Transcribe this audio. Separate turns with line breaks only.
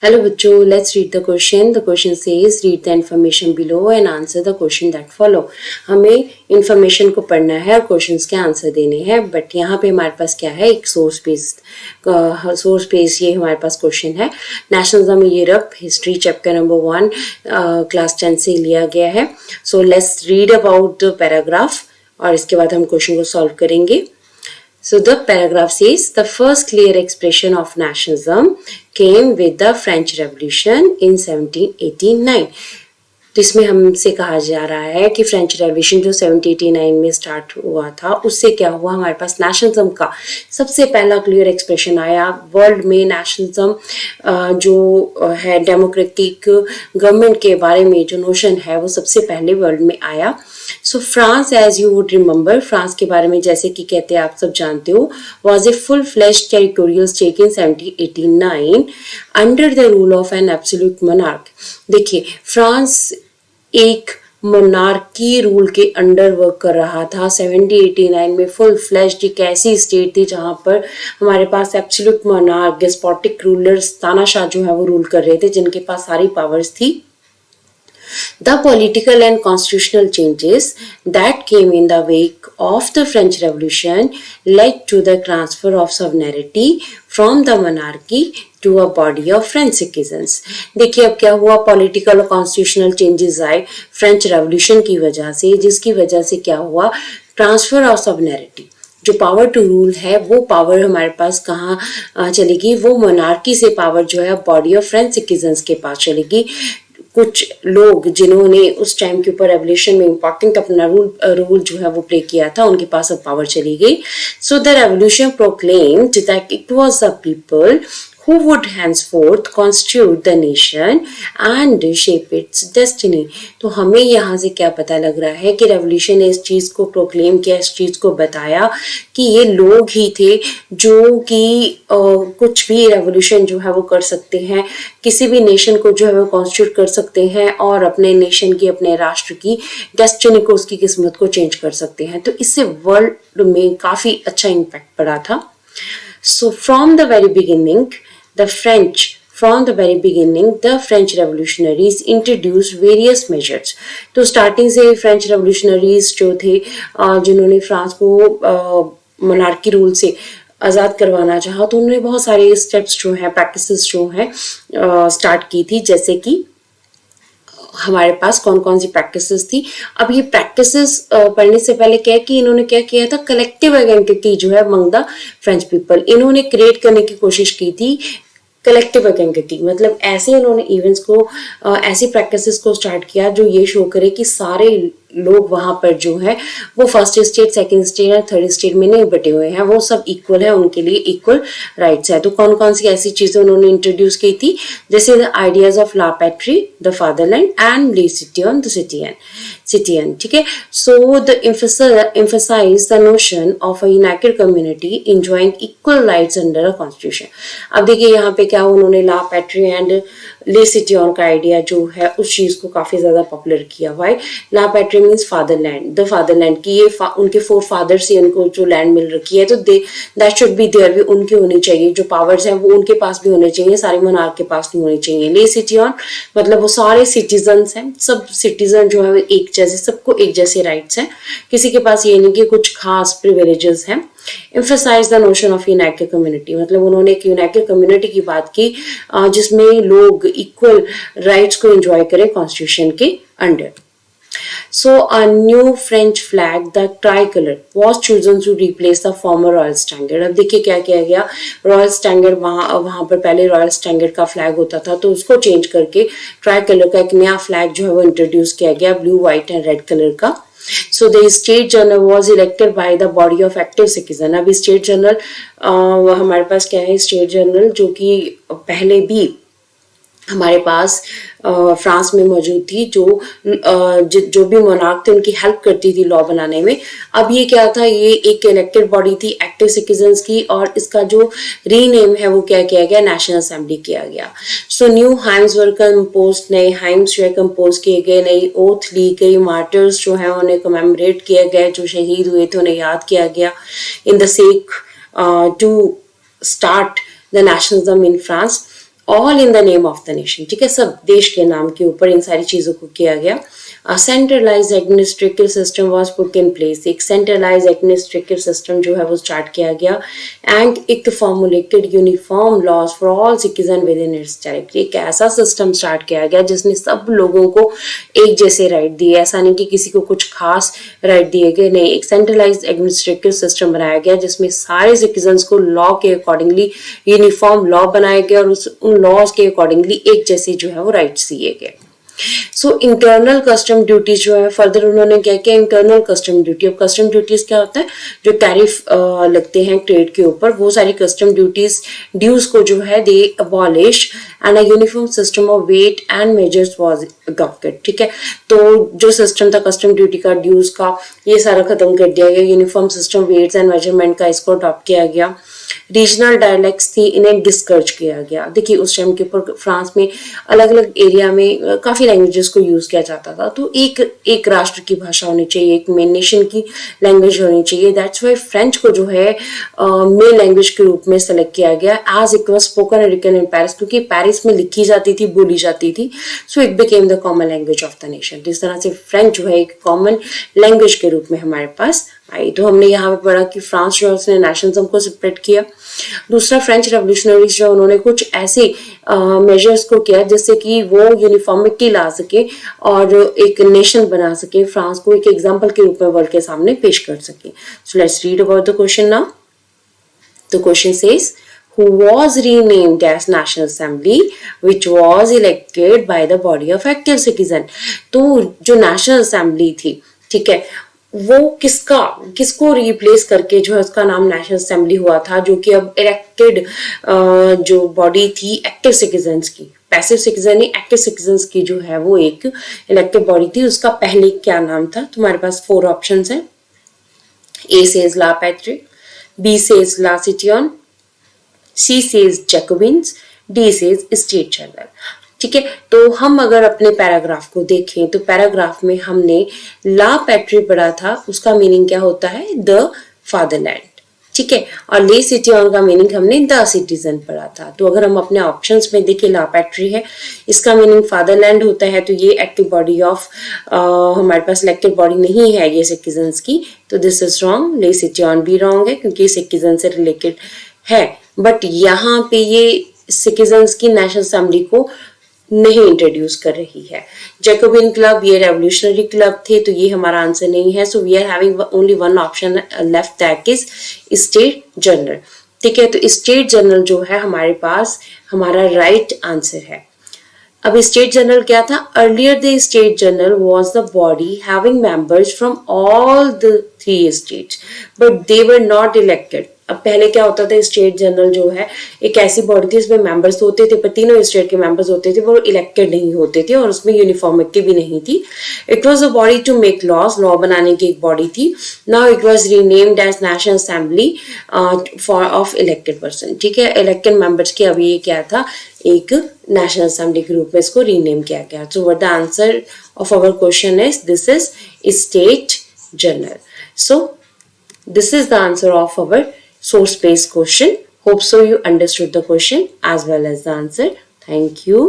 Hello बच्चों, let's read the question. The question says read the information below and answer the question that follow. हमें information को पढ़ना है और questions के आंसर देने हैं. बट यहाँ पे हमारे पास क्या है, एक source based ये हमारे पास question है. Nationalism in Europe History Chapter number 1 class 10 से लिया गया है. So let's read about the paragraph और इसके बाद हम question को solve करेंगे. So the paragraph says the first clear expression of nationalism came with the French Revolution in 1789. तो इसमें हमसे कहा जा रहा है कि फ्रेंच रेवोल्यूशन जो 1789 में स्टार्ट हुआ था उससे क्या हुआ, हमारे पास नेशनलिज्म का सबसे पहला क्लियर एक्सप्रेशन आया. वर्ल्ड में नेशनलिज्म जो है डेमोक्रेटिक गवर्नमेंट के बारे में जो नोशन है वो सबसे पहले वर्ल्ड में आया. So France, as you would remember, France के बारे में जैसे कि कहते हैं आप सब जानते हो, was a full fleshed territorial state in 1789 under the rule of an absolute monarch. देखिए, फ्रांस एक मोनार्की रूल के अंडर वर्क कर रहा था. 1789 में फुल फ्लेश्ड एक ऐसी स्टेट थी जहां पर हमारे पास एब्सोल्यूट मोनार्क, डेस्पोटिक रूलर्स, तानाशाह जो है वो रूल कर रहे थे, जिनके पास सारी पावर्स थी. The political and constitutional changes that came in the wake of the French Revolution led to the transfer of sovereignty from the monarchy to a body of French citizens. देखिए अब क्या हुआ, पॉलिटिकल और constitutional changes आए French revolution की वजह से, जिसकी वजह से क्या हुआ, ट्रांसफर ऑफ सॉवरेनिटी, जो पावर टू रूल है वो पावर हमारे पास कहाँ चलेगी, वो मोनार्की से पावर जो है बॉडी ऑफ फ्रेंच सिटीजन्स के पास चलेगी. कुछ लोग जिन्होंने उस टाइम के ऊपर रेवोल्यूशन में इम्पोर्टेंट अपना रूल जो है वो प्ले किया था, उनके पास अब पावर चली गई. So the revolution proclaimed that it was the people who would henceforth constitute the nation and shape its destiny. तो हमें यहाँ से क्या पता लग रहा है कि रेवोल्यूशन ने इस चीज़ को प्रोक्लेम किया, इस चीज़ को बताया कि ये लोग ही थे जो कि कुछ भी रेवोल्यूशन जो है वो कर सकते हैं, किसी भी नेशन को जो है वो कॉन्स्टिट्यूट कर सकते हैं और अपने नेशन की, अपने राष्ट्र की डेस्टिनी को, उसकी किस्मत को चेंज कर सकते हैं. तो इससे वर्ल्ड में काफ़ी अच्छा इम्पैक्ट पड़ा था. So from the very beginning, the French revolutionaries introduced various measures. तो स्टार्टिंग से फ्रेंच रेवोल्यूशनरीज जो थे, जिन्होंने फ्रांस को मोनार्की रूल से आज़ाद करवाना चाहा, तो उन्होंने बहुत सारे स्टेप्स जो हैं, प्रैक्टिसेस जो हैं स्टार्ट की थी. जैसे कि हमारे पास कौन कौन सी प्रैक्टिसेस थी. अब ये प्रैक्टिसेस पढ़ने से पहले क्या कि इन्होंने क्या किया था, कलेक्टिव आइडेंटिटी जो है अमंग द फ्रेंच पीपल, इन्होंने क्रिएट करने की कोशिश की थी. कलेक्टिव आइडेंटिटी मतलब ऐसे इन्होंने इवेंट्स को, ऐसी प्रैक्टिसेस को स्टार्ट किया जो ये शो करे कि सारे लोग वहां पर जो है वो फर्स्ट स्टेट, सेकंड स्टेट और थर्ड स्टेट में नहीं बटे हुए हैं, वो सब इक्वल है, उनके लिए इक्वल राइट्स है. तो कौन कौन सी ऐसी चीजें उन्होंने इंट्रोड्यूस की थी, जैसे the ideas of la patrie, the fatherland and le citoyen, the citoyen. ठीक है. So the emphasize the notion of a united community enjoying equal rights under a constitution. अब देखिए यहाँ पे क्या उन्होंने ला पैट्री एंड ले सिटियन का आइडिया जो है उस चीज को काफी ज्यादा पॉपुलर किया हुआ है. ला पैट्री मीन्स फादरलैंड, द फादरलैंड की ये उनके फोर फादर से उनको जो लैंड मिल रखी है, तो दैट शुड बी देयर, भी उनकी होनी चाहिए, जो पावर्स हैं वो उनके पास भी होने चाहिए, सारे मोनार्क के पास नहीं होने चाहिए. ले सिटियन मतलब वो सारे सिटीजन्स हैं, सब सिटीजन जो है एक जैसे, सबको एक जैसे राइट्स हैं, किसी के पास ये नहीं कि कुछ खास प्रिविलेजेस हैं. emphasize the notion of united community मतलब उन्होंने एक यूनाइटेड कम्युनिटी की बात की जिसमें लोग इक्वल राइट्स को एंजॉय करें कॉन्स्टिट्यूशन के under. So a new French flag, the tricolor, was chosen to replace the former Royal Standard. अब देखिए क्या किया गया, रॉयल स्टैंडर्ड वहां पर पहले रॉयल स्टैंडर्ड का फ्लैग होता था, तो उसको चेंज करके ट्राई का एक नया फ्लैग जो है वो इंट्रोड्यूस किया गया, blue, white and red colour का. So the state journal was elected by the body of active citizen. अब स्टेट जर्नल हमारे पास क्या है, स्टेट जर्नल जो कि पहले भी हमारे पास फ्रांस में मौजूद थी, जो भी मोनार्क थे उनकी हेल्प करती थी लॉ बनाने में. अब ये क्या था, ये एक इलेक्टेड बॉडी थी एक्टिव सिटीजन्स की, और इसका जो रीनेम है वो क्या किया गया, नेशनल असेंबली किया गया. सो न्यू हाइम्स वर कंपोज, नए हाइम्स जो है कंपोज किए गए, नई ओथ ली गई, मार्टर्स जो है उन्हें कमेमोरेट किया गया, जो शहीद हुए थे उन्हें याद किया गया, in the sake to start the nationalism in France. All in the name of the nation, ठीक है, सब देश के नाम के ऊपर इन सारी चीजों को किया गया। Centralise administrative system was put in place, एक सेंट्रलाइज एडमिनिस्ट्रेटिव सिस्टम जो है वो स्टार्ट किया गया। एंड एक formulated uniform laws for all citizen within its territory, एक ऐसा सिस्टम स्टार्ट किया गया जिसने सब लोगों को एक जैसे राइट दिए, ऐसा नहीं कि किसी को कुछ खास राइट दिए गए, नहीं, एक सेंट्रलाइज एडमिनिस्ट्रेटिव सिस्टम बनाया गया जिसमें सारे सिटीजन को लॉ के अकॉर्डिंगली यूनिफॉर्म लॉ बनाए गए और उन लॉज के अकॉर्डिंगली एक जैसे जो है वो राइट्स दिए गए। सो इंटरनल कस्टम ड्यूटीज जो है फर्दर उन्होंने क्या किया, इंटरनल कस्टम ड्यूटी। अब कस्टम ड्यूटीज क्या होता है, जो टैरिफ लगते हैं ट्रेड के ऊपर, वो सारी कस्टम ड्यूटीज ड्यूज को जो है they abolish and a uniform system of weight and measures was adopted, ठीक है। तो जो सिस्टम था कस्टम ड्यूटी का, ड्यूज का, ये सारा खत्म कर दिया गया। Uniform system weights and measurement का इसको अडॉप्ट किया गया। रीजनल डायलेक्ट्स थी, इन्हें डिस्करेज किया गया। देखिए उस टाइम के ऊपर फ्रांस में अलग अलग एरिया में काफी लैंग्वेजेस को यूज किया जाता था, तो एक राष्ट्र की भाषा होनी चाहिए, एक मेन नेशन की लैंग्वेज होनी चाहिए। दैट्स वाई फ्रेंच को जो है मेन लैंग्वेज के रूप में सेलेक्ट किया गया as it was spoken and written in Paris, क्योंकि पेरिस में लिखी जाती थी, बोली जाती थी। So it became the common language of the nation. इस तरह से फ्रेंच जो है एक कॉमन लैंग्वेज के रूप में हमारे पास आई। तो हमने यहाँ पे पढ़ा कि फ्रांस जो है उसने नेशनलिज्म को सेपरेट किया। दूसरा, फ्रेंच रेवोल्यूशनरीज जो उन्होंने कुछ ऐसे मेजर्स को किया जिससे कि वो यूनिफॉर्मिटी ला सके और एक नेशन बना सके, फ्रांस को एक एग्जांपल के रूप में वर्ल्ड के सामने पेश कर सके। So let's read about the question now. The question says who was renamed as National Assembly which was elected by the body of active citizen। तो जो नेशनल असेंबली थी, ठीक है, वो किसको रिप्लेस करके जो है उसका नाम नेशनल असेंबली हुआ था, जो कि अब इलेक्टेड जो बॉडी थी एक्टिव सिटीजन्स की, पैसिव सिटीजन नहीं एक्टिव सिटीजन्स की जो है वो एक इलेक्टेड बॉडी थी। उसका पहले क्या नाम था, तुम्हारे पास 4 ऑप्शंस हैं। A says la patrie, B says la citoyen, C says Jacobins, D says state general, ठीक है। तो हम अगर अपने पैराग्राफ को देखें तो पैराग्राफ में हमने ला पैट्री पढ़ा था, उसका मीनिंग क्या होता है, द फादरलैंड, ठीक है। और ले सिटियन का मीनिंग हमने द सिटीजन पढ़ा था। तो अगर हम अपने ऑप्शंस में देखें, ला पैट्री है, इसका मीनिंग फादरलैंड होता है, तो ये एक्टिव बॉडी ऑफ हमारे पास इलेक्टेड बॉडी नहीं है ये सिटीजन्स की, तो दिस इज रॉन्ग। ले सिटियन भी रॉन्ग है क्योंकि सिटीजन से रिलेटेड है, बट यहाँ पे ये सिटीजन्स की नेशनल असेंबली को नहीं इंट्रोड्यूस कर रही है। जैकोबिन क्लब ये रेवोल्यूशनरी क्लब थे, तो ये हमारा आंसर नहीं है। So we are having only one option left, that is state general, ठीक है। तो स्टेट जनरल जो है हमारे पास हमारा राइट आंसर है। अब स्टेट जनरल क्या था, earlier the state general was the body having members from all the 3 states but they were not elected. अब पहले क्या होता था, स्टेट जनरल जो है एक ऐसी बॉडी थी इसमें मेंबर्स होते थे पर तीनों स्टेट के मेंबर्स होते थे, वो इलेक्टेड नहीं होते थे और उसमें यूनिफॉर्मिटी भी नहीं थी। It was a body to make laws, law बनाने की एक बॉडी थी। Now it was renamed as national assembly for of elected person, ठीक है, इलेक्टेड मेंबर्स की। अब ये क्या था, एक नेशनल असेंबली के रूप में इसको रीनेम किया गया। So what the answer of our question is, this is state general. So this is the answer of our source based question. Hope so you understood the question as well as the answer. Thank you.